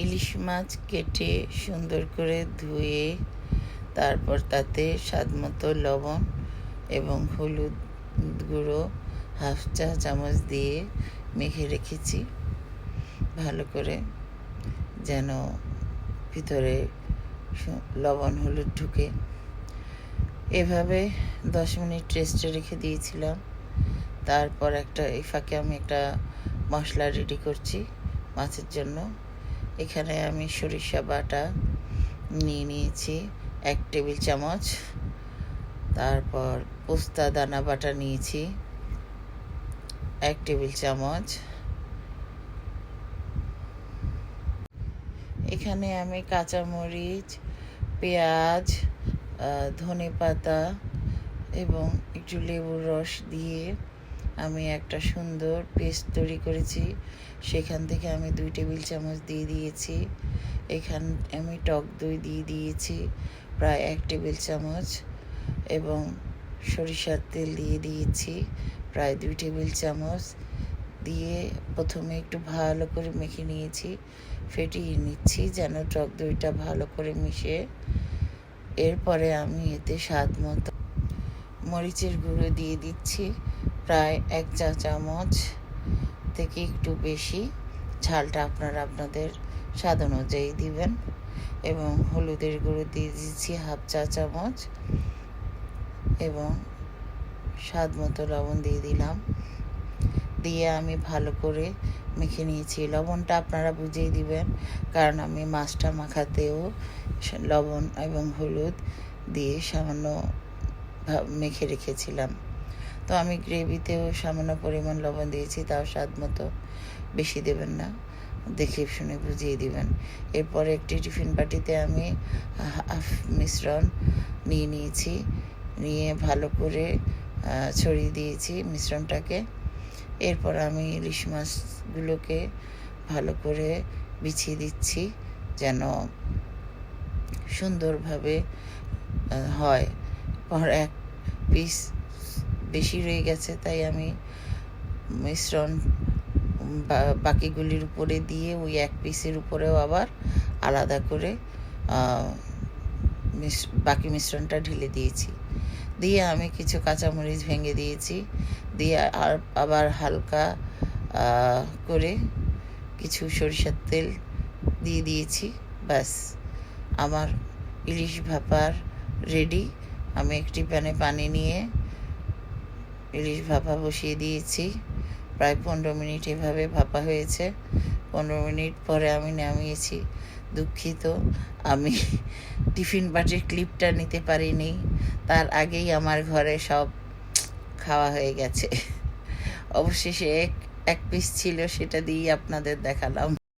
ইলিশ মাছ কেটে সুন্দর করে ধুয়ে তারপর তাতে স্বাদমতো লবণ এবং হলুদ গুঁড়ো হাফ চা চামচ দিয়ে মেখে রেখেছি ভালো করে, যেন ভিতরে লবণ হলুদ ঢুকে। এভাবে 10 মিনিট রেস্টে রেখে দিয়েছিলাম। তারপর এই ফাঁকে আমি একটা মশলা রেডি করছি মাছের জন্য। এখানে আমি সরিষা বাটা নিয়েছি 1 টেবিল চামচ, তারপর পোস্তা দানা বাটা নিয়েছি 1 টেবিল চামচ। এখানে আমি কাঁচামরিচ, পেঁয়াজ, ধনেপাতা এবং একটু লেবুর রস দিয়ে আমি একটা সুন্দর পেস্ট তৈরি করেছি। সেখান থেকে আমি 2 টেবিল চামচ দিয়ে দিয়েছি। এখানে আমি টক দই দিয়ে দিয়েছি প্রায় 1 টেবিল চামচ এবং সরিষার তেল দিয়ে দিয়েছি প্রায় 2 টেবিল চামচ। দিয়ে প্রথমে একটু ভালো করে মেখে নিয়েছি, ফেটিয়ে নিচ্ছি যেন টক দইটা ভালো করে মিশে। এরপরে আমি এতে স্বাদ মতো মরিচের গুঁড়ো দিয়ে দিচ্ছি প্রায় 1 চা চামচ থেকে একটু বেশি। ঝালটা আপনাদের স্বাদ অনুযায়ী দিবেন। এবং হলুদের গুঁড়ো দিয়ে দিচ্ছি হাফ চা চামচ এবং স্বাদ মতো লবণ দিয়ে দিলাম। দিয়ে আমি ভালো করে মেখে নিয়েছি। লবণটা আপনারা বুঝেই দিবেন, কারণ আমি মাছটা মাখাতেও লবণ এবং হলুদ দিয়ে সামান্য মেখে রেখেছিলাম। তো আমি গ্রেভিতেও সামান্য পরিমাণ লবণ দিয়েছি, তাও স্বাদ মতো, বেশি দেবেন না, দেখে শুনে বুঝিয়ে দিবেন। এরপরে একটি টিফিন বাটিতে আমি হাফ মিশ্রণ নিয়েছি, নিয়ে ভালো করে ছড়িয়ে দিয়েছি মিশ্রণটাকে। এরপর আমি ইলিশ মাছগুলোকে ভালো করে বিছিয়ে দিচ্ছি যেন সুন্দরভাবে হয়। পর 1 পিস বেশি রয়ে গেছে, তাই আমি মিশ্রণ বাকিগুলির উপরে দিয়ে ওই 1 পিসের উপরেও আবার আলাদা করে বাকি মিশ্রণটা ঢেলে দিয়েছি। দিয়ে আমি কিছু কাঁচামরিচ ভেঙে দিয়েছি, দিয়ে আবার হালকা করে কিছু সরিষার তেল দিয়ে দিয়েছি। ব্যাস, আমার ইলিশ ভাপার রেডি। আমি একটি প্যানে পানি নিয়ে ইলিশ ভাপা বসিয়ে দিয়েছি। প্রায় 15 মিনিট এভাবে ভাপা হয়েছে। 15 মিনিট পরে আমি নামিয়েছি। দুঃখিত, আমি টিফিন বাটির ক্লিপটা নিতে পারিনি, তার আগেই আমার ঘরে সব খাওয়া হয়ে গেছে। অবশেষে এক পিস ছিল, সেটা দিয়েই আপনাদের দেখালাম।